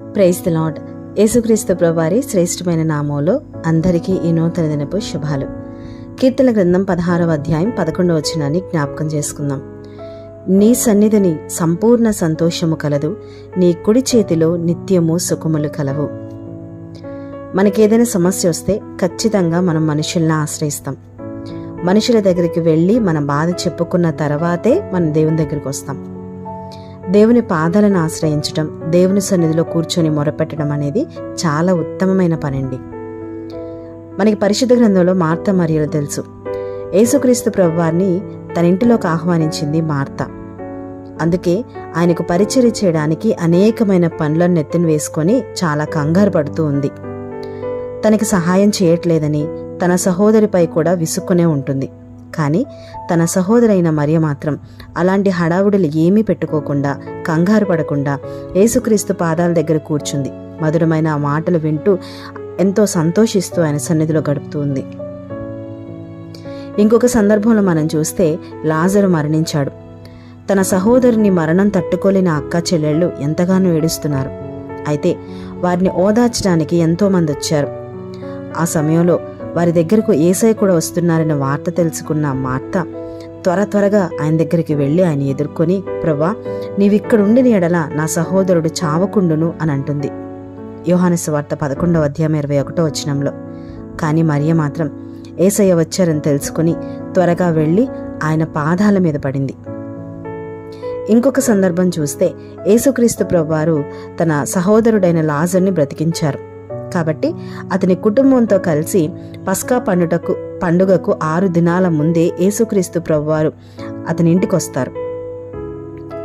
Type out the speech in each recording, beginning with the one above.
Praise the lord. యేసుక్రీస్తు ప్రభువారి శ్రేష్టమైన నామంలో అందరికీ ఈ నూతన దినపు శుభాలు. కీర్తన గ్రంథం 16వ అధ్యాయం 11వ వచనాన్ని జ్ఞాపకం చేసుకుందాం. నీ సన్నిధిని సంపూర్ణ సంతోషము కలదు, నీ కుడి చేతిలో నిత్యము సుఖములు కలవు. మనకేదైనా సమస్య వస్తే ఖచ్చితంగా మనం మనుషుల్ని ఆశ్రయిస్తాం. మనుషుల దగ్గరికి వెళ్ళి మన బాధ చెప్పుకున్న తర్వాతే మనం దేవుని దగ్గరికి వస్తాం. దేవుని పాదాలను ఆశ్రయించటం, దేవుని సన్నిధిలో కూర్చొని మొరపెట్టడం అనేది చాలా ఉత్తమమైన పనండి. మనకి పరిశుద్ధ గ్రంథంలో మార్త మరియలు తెలుసు. యేసుక్రీస్తు ప్రభువారిని తన ఇంటిలోకి ఆహ్వానించింది మార్త. అందుకే ఆయనకు పరిచర్య చేయడానికి అనేకమైన పనులను నెత్తిన వేసుకొని చాలా కంగారు పడుతూ ఉంది. తనకి సహాయం చేయట్లేదని తన సహోదరిపై కూడా విసుక్కునే ఉంటుంది. కానీ తన సహోదరైన మరియ మాత్రం అలాంటి హడావుడులు ఏమీ పెట్టుకోకుండా, కంగారు పడకుండా యేసుక్రీస్తు పాదాల దగ్గర కూర్చుంది. మధురమైన ఆ మాటలు వింటూ ఎంతో సంతోషిస్తూ ఆయన సన్నిధిలో గడుపుతూ ఉంది. ఇంకొక సందర్భంలో మనం చూస్తే లాజరు మరణించాడు. తన సహోదరుని మరణం తట్టుకోలేని అక్క చెల్లెళ్ళు ఎంతగానో ఏడుస్తున్నారు. అయితే వారిని ఓదార్చడానికి ఎంతో మంది వచ్చారు. ఆ సమయంలో వారి దగ్గరకు యేసయ్య కూడా వస్తున్నారన్న వార్త తెలుసుకున్న మార్త త్వరగా ఆయన దగ్గరికి వెళ్ళి ఆయన ఎదుర్కొని, ప్రభువా, నీవిక్కడుండిన ఎడల నా సహోదరుడు చావకుండును అని అంటుంది. యోహాను సువార్త 11వ అధ్యాయం 21వ వచనంలో. కానీ మరియ మాత్రం యేసయ్య వచ్చారని తెలుసుకుని త్వరగా వెళ్ళి ఆయన పాదాల మీద పడింది. ఇంకొక సందర్భం చూస్తే యేసుక్రీస్తు ప్రభువారు తన సహోదరుడైన లాజర్ని బ్రతికించారు. కాబట్టి అతని కుటుంబంతో కలిసి పస్కా పండుగకు 6 దినాల ముందే యేసుక్రీస్తు ప్రభువారు అతని ఇంటికి వస్తారు.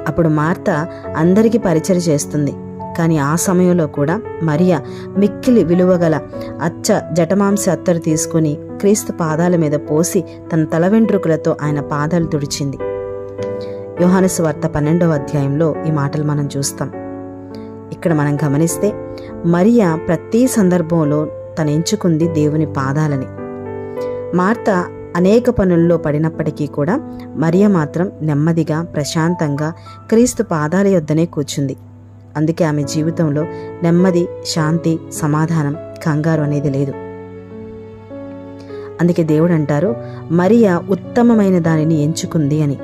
అప్పుడు మార్త అందరికీ పరిచర్య చేస్తుంది. కానీ ఆ సమయంలో కూడా మరియ మిక్కిలి విలువగల జటమాంసి అత్తరు తీసుకుని క్రీస్తు పాదాల మీద పోసి తన తల వెంట్రుకలతో ఆయన పాదాలు తుడిచింది. యోహాను సువార్త 12వ అధ్యాయంలో ఈ మాటలు మనం చూస్తాం. ఇక్కడ మనం గమనిస్తే మరియ ప్రతి సందర్భంలో తను ఎంచుకుంది దేవుని పాదాలని. మార్త అనేక పనుల్లో పడినప్పటికీ కూడా మరియ మాత్రం నెమ్మదిగా, ప్రశాంతంగా క్రీస్తు పాదాల యొద్దనే కూర్చుంది. అందుకే ఆమె జీవితంలో నెమ్మది, శాంతి, సమాధానం, కంగారు అనేది లేదు. అందుకే దేవుడు అంటారు, మరియ ఉత్తమమైన దానిని ఎంచుకుంది అని.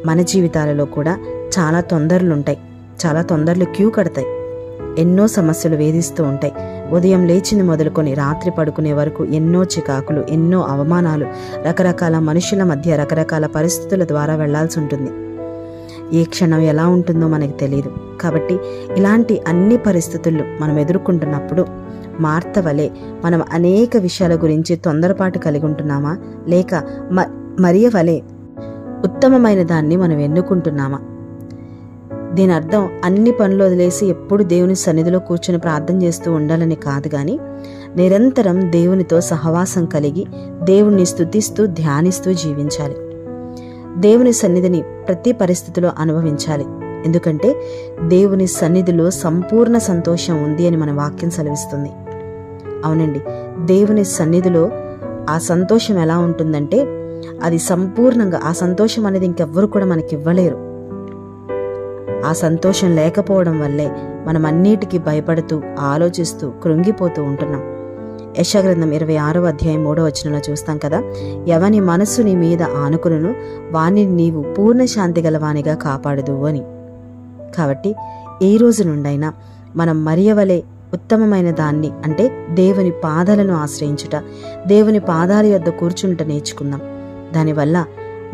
మన జీవితాలలో కూడా చాలా తొందరలుంటాయి, చాలా తొందరలు క్యూ కడతాయి. ఎన్నో సమస్యలు వేధిస్తూ ఉంటాయి. ఉదయం లేచింది మొదలుకొని రాత్రి పడుకునే వరకు ఎన్నో చికాకులు, ఎన్నో అవమానాలు, రకరకాల మనుషుల మధ్య రకరకాల పరిస్థితుల ద్వారా వెళ్లాల్సి ఉంటుంది. ఏ క్షణం ఎలా ఉంటుందో మనకు తెలియదు. కాబట్టి ఇలాంటి అన్ని పరిస్థితులు మనం ఎదుర్కొంటున్నప్పుడు మార్త వలె మనం అనేక విషయాల గురించి తొందరపాటు కలిగి ఉంటున్నామా, లేక మరియ వలె ఉత్తమమైన దాన్ని మనం ఎన్నుకుంటున్నామా? దీని అర్థం అన్ని పనులు వదిలేసి ఎప్పుడు దేవుని సన్నిధిలో కూర్చొని ప్రార్థన చేస్తూ ఉండాలని కాదు, కానీ నిరంతరం దేవునితో సహవాసం కలిగి దేవుణ్ణి స్తుతిస్తూ ధ్యానిస్తూ జీవించాలి. దేవుని సన్నిధిని ప్రతి పరిస్థితిలో అనుభవించాలి. ఎందుకంటే దేవుని సన్నిధిలో సంపూర్ణ సంతోషం ఉంది అని మన వాక్యం సెలవిస్తుంది. అవునండి, దేవుని సన్నిధిలో ఆ సంతోషం ఎలా ఉంటుందంటే అది సంపూర్ణంగా, ఆ సంతోషం అనేది ఇంకెవ్వరు కూడా మనకి ఇవ్వలేరు. ఆ సంతోషం లేకపోవడం వల్లే మనం అన్నిటికీ భయపడుతూ, ఆలోచిస్తూ, కృంగిపోతూ ఉంటున్నాం. యెషయా గ్రంథం 26వ అధ్యాయం 3వ వచనంలో చూస్తాం కదా, ఎవని మనస్సు నీ మీద ఆనుకును వాణ్ణి నీవు పూర్ణ శాంతి గలవానిగా కాపాడుదు అని. కాబట్టి ఈ రోజు నుండైనా మనం మరియ వలె ఉత్తమమైన దాన్ని, అంటే దేవుని పాదాలను ఆశ్రయించుట, దేవుని పాదాల యొద్ద కూర్చుంట నేర్చుకుందాం. దానివల్ల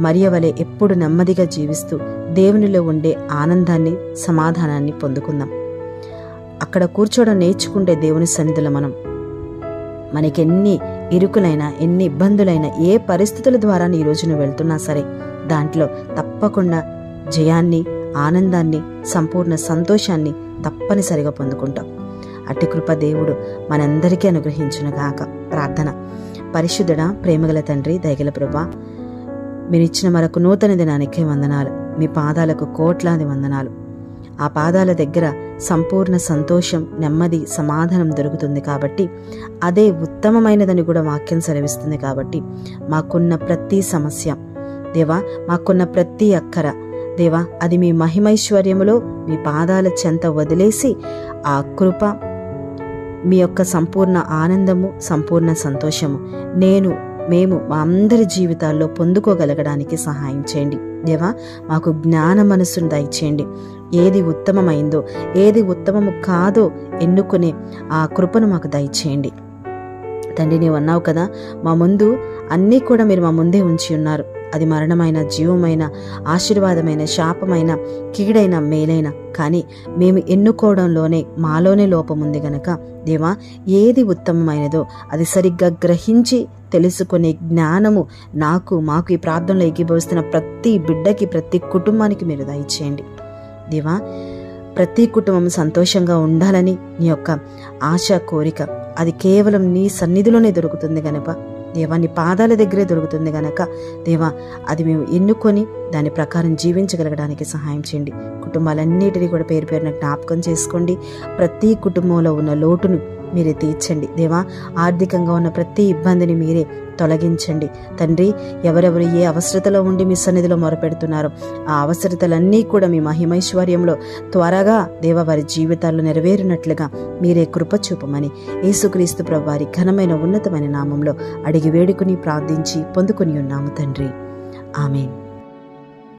మరియ వలె ఎప్పుడు నెమ్మదిగా జీవిస్తూ దేవునిలో ఉండే ఆనందాన్ని, సమాధానాన్ని పొందుకుందాం. అక్కడ కూర్చోవడం నేర్చుకుంటే దేవుని సన్నిధిలో మనకెన్ని ఇరుకులైనా, ఎన్ని ఇబ్బందులైనా, ఏ పరిస్థితుల ద్వారా ఈ రోజు నువ్వు వెళ్తున్నా సరే దాంట్లో తప్పకుండా జయాన్ని, ఆనందాన్ని, సంపూర్ణ సంతోషాన్ని తప్పనిసరిగా పొందుకుంటాం. అట్టి కృప దేవుడు మనందరికీ అనుగ్రహించునుగాక. ప్రార్థన. పరిశుద్ధుడా, ప్రేమగల తండ్రి, దయగల ప్రభువా, మీరిచ్చిన మరొక నూతన దినానికి వందనాలు. మీ పాదాలకు కోట్లాది వందనాలు. ఆ పాదాల దగ్గర సంపూర్ణ సంతోషం, నెమ్మది, సమాధానం దొరుకుతుంది. కాబట్టి అదే ఉత్తమమైనదని కూడా వాక్యం సెలవిస్తుంది. కాబట్టి మాకున్న ప్రతి సమస్య దేవా, మాకున్న ప్రతి అక్కర దేవా, అది మీ మహిమైశ్వర్యములో మీ పాదాల చెంత వదిలేసి ఆ కృప, మీ యొక్క సంపూర్ణ ఆనందము, సంపూర్ణ సంతోషము మేము మా అందరి జీవితాల్లో పొందుకోగలగడానికి సహాయం చేయండి దేవా. మాకు జ్ఞాన మనస్సును దయచేయండి. ఏది ఉత్తమమైందో, ఏది ఉత్తమము కాదో ఎన్నుకునే ఆ కృపను మాకు దయచేయండి తండ్రి. నీవు అన్నావు కదా, మా ముందు అన్నీ కూడా మీరు మా ముందే ఉంచి ఉన్నారు. అది మరణమైన, జీవమైన, ఆశీర్వాదమైన, శాపమైన, కీడైన, మేలైన. కానీ మేము ఎన్నుకోవడంలోనే మాలోనే లోపం ఉంది గనక దేవా, ఏది ఉత్తమమైనదో అది సరిగ్గా గ్రహించి తెలుసుకునే జ్ఞానము మాకు ఈ ప్రార్థనలో ఏకీభవిస్తున్న ప్రతి బిడ్డకి, ప్రతి కుటుంబానికి మీరు దయచేయండి దేవా. ప్రతి కుటుంబం సంతోషంగా ఉండాలని నీ యొక్క ఆశ, కోరిక అది కేవలం నీ సన్నిధిలోనే దొరుకుతుంది గనక దేవా, నీ పాదాల దగ్గరే దొరుకుతుంది గనక దేవా, అది మేము ఎన్నుకొని దాని ప్రకారం జీవించగలగడానికి సహాయం చేయండి. కుటుంబాలన్నిటినీ కూడా పేరు పేరున జ్ఞాపకం చేసుకోండి. ప్రతి కుటుంబంలో ఉన్న లోటును మీరే తీర్చండి దేవా. ఆర్థికంగా ఉన్న ప్రతి ఇబ్బందిని మీరే తొలగించండి తండ్రి. ఎవరెవరు ఏ అవసరతలో ఉండి మీ సన్నిధిలో మొరపెడుతున్నారో ఆ అవసరతలన్నీ కూడా మీ మహిమైశ్వర్యంలో త్వరగా దేవా వారి జీవితాల్లో నెరవేరినట్లుగా మీరే కృప చూపమని యేసుక్రీస్తు ప్రభువు వారి ఘనమైన ఉన్నతమైన నామంలో అడిగి వేడుకుని ప్రార్థించి పొందుకుని ఉన్నాము తండ్రి. ఆమేన్.